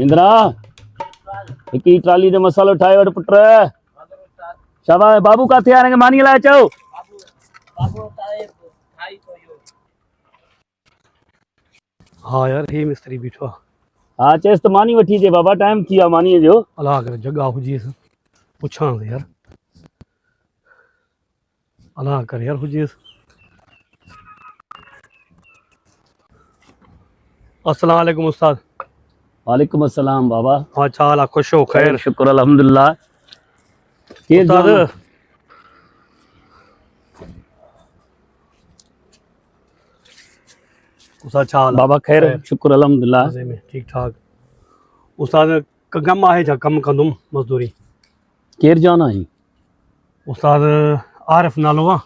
इंदिरा हिकड़ी ट्राली जो मसालो ठाहे वठ पुट। शाबाश बाबू काथे आ रहे मानी लाए चओ। हाँ यार हे मिस्त्री बीठो हाँ चेस तो मानी वठी जे बाबा टाइम थी मानी जो। अलाह करे जगह हुजेस पुछां यार अलाह करे यार हुजेस। अस्सलाम वालेकुम उस्ताद। वालेकुम अस्सलाम बाबा। हाँ चाल खुश हो खैर शुक्र अल्हम्दुलिल्लाह। उस्ताद उस्ताद चाल बाबा खैर शुक्र अल्हम्दुलिल्लाह मज़े में ठीक ठाक। उस्ताद कम आहे छा कम कंदुमि मज़दूरी। केर जाना है उस्ताद आरिफ नालो आहे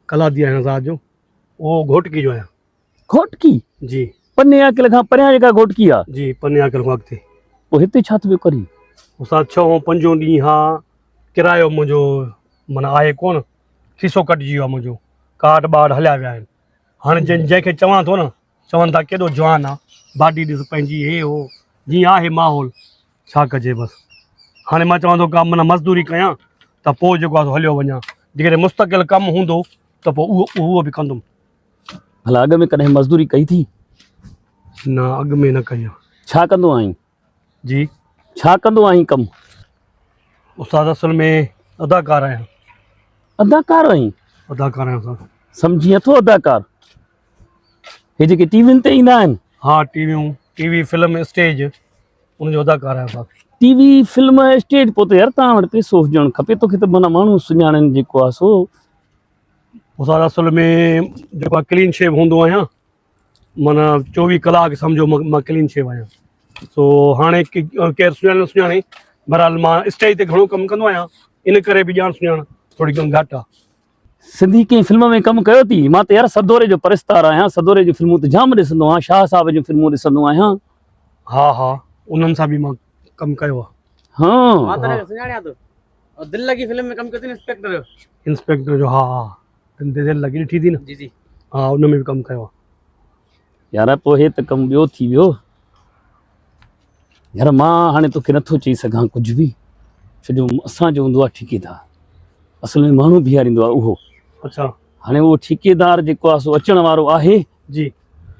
कलादी आहियां ज़ात जो वो घोटकी जो आहियां। घोटकी जी पन्ने अकल खां परियां जेका घोटकी आ जी पन्ने अकल खां अॻिते। पोइ हिते छा थो पियो करी। उस्ताद 6-5 ॾींहं हा किरायो मुंहिंजो माना आहे कोन खीसो कटिजी वियो आहे मुंहिंजो कार्ड ॿार हलिया विया आहिनि। हाणे जंहिंखे चवां थो न चवनि था केॾो जवान आहे बाडी ॾिस पंहिंजी हे हो जीअं आहे माहौल छा कजे बसि। हाणे मां चवां थो कमु माना मज़दूरी कयां त पोइ जेको आहे हलियो वञा जेकॾहिं मुस्तक़िल कमु हूंदो त पोइ उहो बि कंदुमि। भला अॻ में कॾहिं मज़दूरी कई थी। न अॻ में न कई आहे। छा कंदो आहीं जी छा कंदो आहीं कमु। उस्ताद असल में अदाकार आहियां। अदाकार आहीं। अदाकार आहियां उस्ताद। सम्झी नथो अदाकार हे जेके टीवियुनि ते ईंदा आहिनि। हाँ टीवी फिल्म स्टेज उनजो अदाकार आहियां उस्ताद। टीवी फिल्म स्टेज पोइ त यार तव्हां वटि पैसो हुजणु खपे तोखे त माना माण्हू सुञाणनि जेको आहे सो। उस्ताद असल में जेको आहे क्लीन शेव हूंदो आहियां माना 24 कलाक सम्झो मां क्लीन शेव आहियां। सो हाणे केरु सुञाणे न सुञाणे बहरहाल मां स्टेज ते घणो कमु कंदो आहियां इन करे बि ॼाण सुञाण थोरी घणी घटि आहे। सिंधी कंहिं फिल्म में कमु कयो थी। मां त यार सदोरे जो परिस्तार आहियां सदोरे जी फिल्मूं त जाम ॾिसंदो आहियां शाह साहब जूं फिल्मूं ॾिसंदो आहियां। हा उन्हनि सां बि मां कमु कयो आहे। हाँ दिल लगी फिल्म में कम करते इंस्पेक्टर जो हा दिल लगी ॾिठी थी न। जी जी हाँ उन में बि कमु कयो आहे। यार पोइ हे त कमु ॿियो थी वियो यार। मां हाणे तोखे नथो चई सघां कुझु बि छो जो असांजो हूंदो आहे ठेकेदार असल में माण्हू बीहारींदो आहे उहो। अच्छा हाणे उहो ठेकेदार जेको आहे सो अचण वारो आहे। जी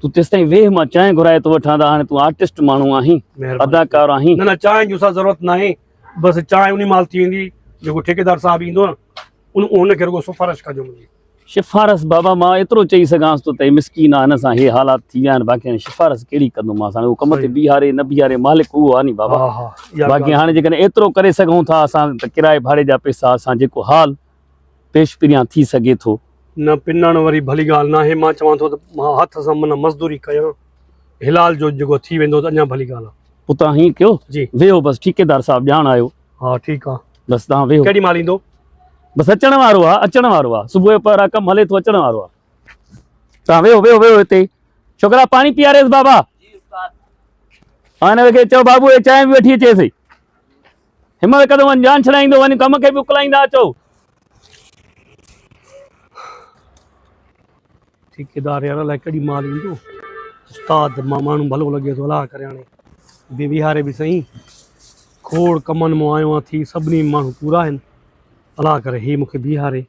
तूं तेसि ताईं वेह मां चांहि घुराए थो वठां त हाणे तूं आर्टिस्ट माण्हू आहीं अदाकार आहीं। न चांहि जी असां ज़रूरत न आहे बसि चांहि उन महिल थी वेंदी जेको ठेकेदार साहब ईंदो न उनखे रुगो सिफारिश कजो मुंहिंजी। सिफारिश बाबा मां एतिरो चई सघांसि थो त मिसकीन आहे हिन सां हे हालात थी विया आहिनि बाक़ी हाणे सिफारिश कहिड़ी कंदोमांसि। हाणे उहो कम ते बीहारे न बीहारे मालिक उहो आहे नी बाबा। बाक़ी हाणे जेकॾहिं एतिरो करे सघूं था असां त किराए भाड़े जा पैसा असां जेको हाल पेश पिरियां थी सघे थो। न पिनण वरी भली ॻाल्हि न आहे। मां चवां थो त मां हथ सां माना मज़दूरी कयां हिलाल जो जेको थी वेंदो त अञा भली ॻाल्हि आहे। पोइ तव्हां हीअं कयो जी वेहो बसि ठेकेदार साहिबु ॼाण आयो। हा ठीकु आहे बसि तव्हां वेहो केॾी महिल ईंदो। बसि अचण वारो आहे सुबुह जो पहिरां कमु हले थो अचण वारो आहे। तव्हां वेहो वेहो वेहो हिते छोकिरा पाणी पीआरेसि बाबा। हाणे खे चओ बाबू हे चांहि बि वठी अचेसि हिनमहिल कदम वञी जान छॾाईंदो वञी कम खे बि उकलाईंदा अचो। ठेकेदार यार अलाए केॾी महिल ईंदो। उस्ताद मां माण्हू भलो लॻे थो अलाह करे हाणे बीहारे बि सही खोड़ कमनि मां आयो आहियां थी सभिनी माण्हू पूरा आहिनि अलाह करे ही मूंखे बीहारे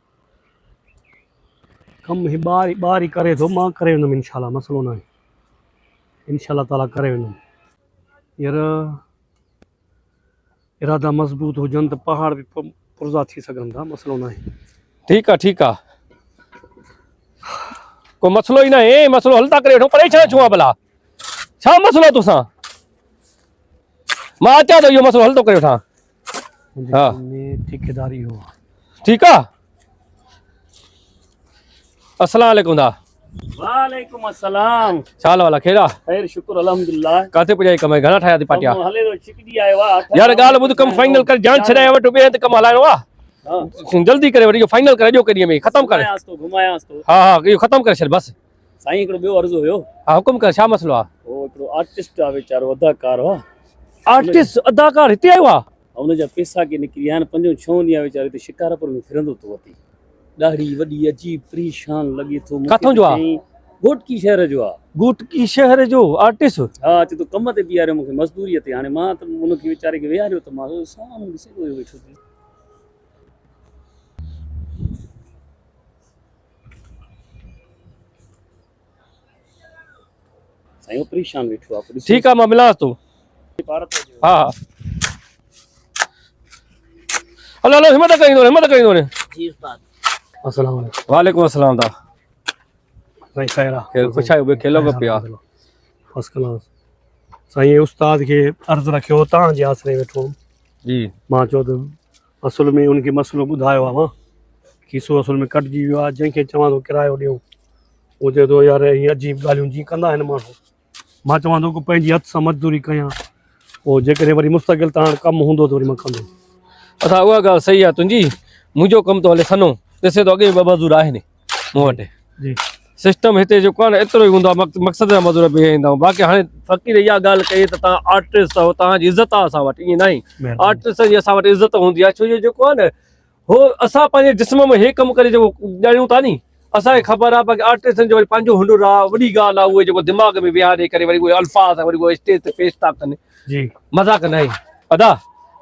कमु ही ॿार ई करे थो मां करे वेंदुमि इनशाला मसइलो न आहे इनशाला ताला करे वेंदुमि। यार इरादा मज़बूत हुजनि त पहाड़ बि पुरज़ा थी सघनि था मसइलो न आहे। ठीक है को मसलो ही ना है मसलो हल था करे वेठो परेशान छो आहे भला छा मसलो तोसां मां अचां थो इहो मसलो हल थो करे वेठां। हाँ ठेकेदारी हो ठीक है अस्सलाम वालेकुम दा। वालेकुम अस्सलाम। चाल वाला खेड़ा खैर शुक्र अल्हम्दुलिल्लाह। काथे पुजाई कमाई घणा ठाया थी पाटिया हले तो चिकड़ी आयो आहे यार ॻाल्हि ॿुध कम फाइनल कर जान छॾाया वटि ॿिए हंधि कमु हलाइणो आहे जल्दी करे वरी इहो फाइनल करे ॾियो केॾीअ में ख़तमु करे घुमायांसि तो। हाँ इहो ख़तमु करे छॾ बसि। साईं हिकिड़ो ॿियो अर्ज़ु हुयो। हाँ हुकुम कर छा मसलो आहे। उहो हिकिड़ो आर्टिस्ट आहे वीचारो अदाकार आहे। आर्टिस्ट अदाकार हिते आयो आहे हुनजा पैसा के निकिरी विया आहिनि 5-6 ॾींहं वीचारो हिते शिकारपुर में फिरंदो थो अची ॾाढी वॾी अजीब परेशान लॻे थो। किथां जो आहे घोटकी शहर जो आहे। गुटकी शहर जो आर्टिस्ट। हा चए थो कम ते बीहारियो मूंखे मज़दूरीअ ते। हाणे मां त उनखे वीचारे खे विहारियो त मां साम्हूं ॾिसे पियो वेठो थी। साईं परेशान वेठो आहे। ठीक आहे, मां मिलांसि थो। हा हा, हलो हलो, हिम्मत कईंदो, हिम्मत कईंदो। जी उस्ताद। अस्सलाम वालेकुम। वालेकुम अस्सलाम दा। साईं ख़ैर आहे? खेल कुछ आहे खेलो को पिया। First class. साईं उस्ताद खे अर्ज़ु रखियो तव्हांजे आसरे वेठो जी। मां चयो त असुल में उनखे मसइलो ॿुधायो आहे मां, खीसो असुल में कटिजी वियो आहे। जंहिंखे चवां थो किरायो ॾियो, उहो चए थो यार हीअ अजीब ॻाल्हियूं जीअं कंदा आहिनि माण्हू। मां चवां थो की पंहिंजी हथ सां मज़दूरी कयां, पोइ जेकॾहिं वरी मुस्तक़िल तव्हां कमु हूंदो त वरी मां कंदुमि। असां उहा ॻाल्हि सही आहे तुंहिंजी। मुंहिंजो कमु थो हले सनो, ॾिसे थो अॻे ॿ मज़दूर आहिनि मूं वटि। जी सिस्टम हिते जेको आहे न एतिरो ई हूंदो आहे, मक़सद जा मज़दूर बि ईंदा आहियूं। बाक़ी हाणे फ़क़ीर इहा ॻाल्हि कई त तव्हां आर्टिस्ट आहियो, तव्हांजी इज़त आहे असां वटि, ईअं न आहे। आर्टिस्ट जी असां वटि इज़त हूंदी आहे, छो जो जेको आहे न हो असां पंहिंजे जिस्म में हे कमु करे जेको ॼाणूं था नी, असांखे ख़बर आहे बाक़ी आर्टिस्टनि जो वरी पंहिंजो हुनुर आहे। वॾी ॻाल्हि आहे उहे जेको दिमाग़ में विहारे करे वरी उहे अल्फाज़ वरी उहे स्टेज ते पेश था कनि। जी मज़ाक न आहे अदा।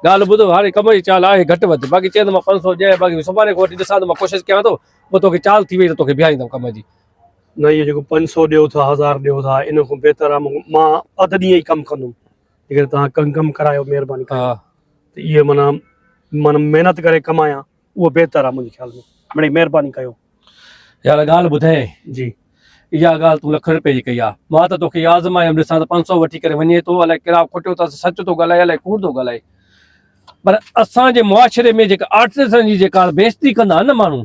ॻाल्हि ॿुधो, हाणे कम जी चाल आहे घटि वधि, बाक़ी चए थो मां 500 ॾियां, बाक़ी सुभाणे खां वठी ॾिसां थो, मां कोशिशि कयां थो, पोइ तोखे चाल थी वई त तोखे बीहारींदुमि कम जी। न, इहो जेको 500 ॾियो था, 1000 ॾियो था, इन खां बहितर आहे मां अधु ॾींहं ई कमु कंदुमि। जेकर तव्हां कमु करायो, महिरबानी कयो। हा त इहे माना महिनत करे कमायां, उहो बहितर आहे मुंहिंजे ख़्याल में। मिड़ई महिरबानी कयो। यार ॻाल्हि ॿुधाए, जी इहा ॻाल्हि तूं लख रुपए जी कई आहे। मां त तोखे आज़मायुमि, ॾिसां त 500 वठी करे वञे थो, अलाए किरायो खुटियो अथसि, सच थो ॻाल्हाए अलाए कूड़ थो ॻाल्हाए। पर असांजे मुआशिरे में जेका आर्टिस्टनि जी जेका बेइज़ती कंदा आहिनि न माण्हू,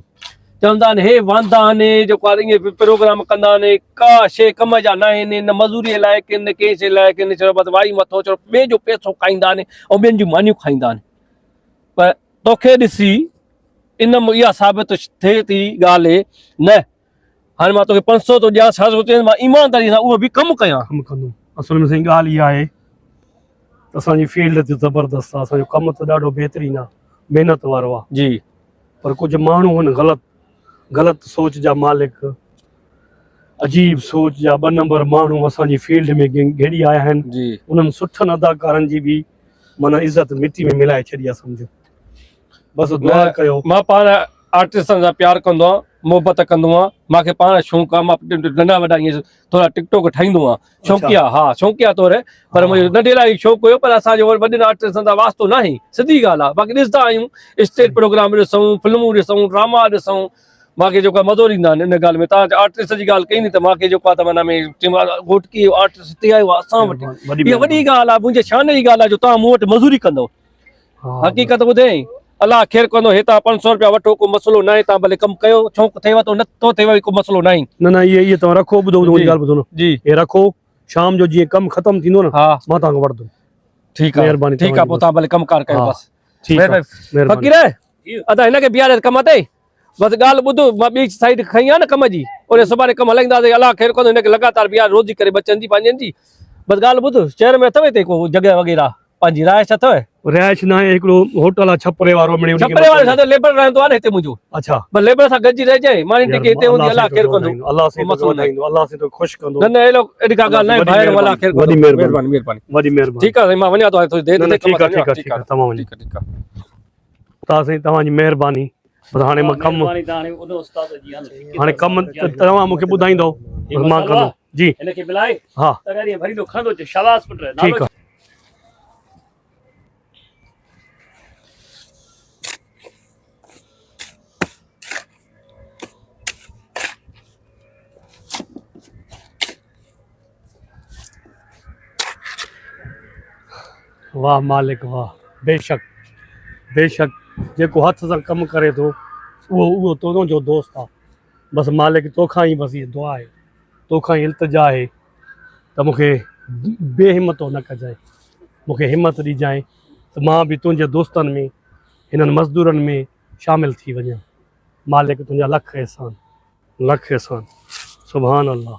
चवंदा आहिनि हे वांदा आहिनि, जेको आहे ईअं प्रोग्राम कंदा आहिनि, का शइ कम जा न आहिनि, न मज़ूरीअ लाइक़ आहिनि, न कंहिं शइ लाइक़ आहिनि। चयो बसि वाई मथो चयो, ॿिए जो पैसो खाईंदा आहिनि ऐं ॿियनि जूं मानियूं खाईंदा आहिनि। पर तोखे ॾिसी इन इहा साबित थिए थी ॻाल्हि न। हाणे मां तोखे 500 थो ॾियां, 600 थो ॾियां, मां ईमानदारी सां उहो बि कमु कयां। कमु कंदुमि। असुल में साईं ॻाल्हि इहा आहे त असांजी फील्ड ते ज़बरदस्त आहे, असांजो कमु त ॾाढो बहितरीनु आहे, महिनत वारो आहे। जी। पर कुझु माण्हू आहिनि ग़लति सोच जा मालिक, अजीब सोच जा 2 नंबर माण्हू असांजी फील्ड में घेड़ी आया आहिनि। जी। उन्हनि सुठनि अदाकारनि जी बि माना इज़त मिटी में मिलाए छॾी आहे सम्झो। बसि दुआ कयो। मां पाण आर्टिस्टनि सां प्यार कंदो आहियां, मोहबत कंदो आहियां। मूंखे पाण शौक़ु आहे, मां नंढा वॾा ईअं थोरा टिकटॉक ठाहींदो आहियां, शौक़िया। हा शौक़िया तौरु, पर मुंहिंजो नंढे लाइ शौक़ु हुयो। पर असांजो वॾनि आर्टिस्टनि सां वास्तो न आहे, सिधी ॻाल्हि आहे। बाक़ी ॾिसंदा आहियूं, स्टेज प्रोग्राम ॾिसूं, फिल्मूं ॾिसूं, ड्रामा ॾिसूं, मूंखे जेको आहे मज़ो ईंदा आहिनि इन ॻाल्हि में। तव्हां आर्टिस्ट जी ॻाल्हि कई नी, त मूंखे जेको आहे त माना में घोटकी आर्टिस्ट हिते आयो आहे असां वटि, इहा वॾी ॻाल्हि आहे, मुंहिंजे शान जी ॻाल्हि आहे जो तव्हां मूं वटि मज़ूरी कंदव। हक़ीक़त ॿुधाई, अलाह ख़ैर कंदो। हे तव्हां 500 रुपया वठो, को मसइलो न आहे, तव्हां भले कमु कयो, शौक़ु थिएव थो, नथो थिएव को मसइलो न आहे। न इहे तव्हां रखो, ॿुधो मुंहिंजी ॻाल्हि ॿुधो न जी। हे रखो, शाम जो जीअं कमु ख़तमु थींदो न, हा मां तव्हांखे वठंदुमि। ठीकु आहे, महिरबानी, ठीकु आहे, पोइ तव्हां भले कमकार कयो बसि। ठीकु आहे, फ़क़ीर अदा हिनखे बीहारे कम ते, बसि ॻाल्हि ॿुधो, मां ॿी साइड खई आहे न कम जी, ओॾे सुभाणे कमु हलाईंदासीं। अलाह ख़ैर कंदो, हिनखे लगातार बीहारे रोज़ी करे बचनि जी पंहिंजनि जी। बसि ॻाल्हि ॿुध, शहर में अथव हिते को जॻह वग़ैरह पंहिंजी राइश अथव? रिहाइश न आहे, हिकिड़ो होटल आहे छपरे वारो। छपरे वारे सां लेबर रहंदो आहे न हिते मुंहिंजो। अच्छा, बस लेबर सां गॾिजी रहिजांइ, मानी टिके हिते हूंदी, अलाह ख़ैर कंदो। अलाह से अलाह से तो ख़ुशि कंदो। न एॾो एॾी का ॻाल्हि न आहे भाई, अलाह ख़ैर कंदो। महिरबानी महिरबानी, वॾी महिरबानी। ठीकु आहे, मां वञा थो थोड़ी देरि में। ठीकु आहे, ठीकु आहे, तमामु ठीकु आहे, ठीकु आहे। तव्हां साईं तव्हांजी महिरबानी। हाणे मां कमु, हाणे कमु तव्हां मूंखे ॿुधाईंदो, मां कंदुमि। जी हिनखे मिलाए हा, तगारी भरी लो खंदो च शाबाश पुट। ठीकु आहे। वाह मालिक वाह, बेशक बेशक, जेको हथ सां कमु करे थो उहो तुंहिंजो दोस्त आहे। बसि मालिक तोखां ई बसि इहा दुआ आहे, तोखां ई इल्तिजा आहे त मूंखे बेहिमतो न कजांइ, मूंखे हिमत ॾिजांइ त मां बि तुंहिंजे दोस्तनि में, हिननि मज़दूरनि में शामिलु थी वञा। मालिक तुंहिंजा लख एहसान, लख एहसान। सुभान अल्लाह।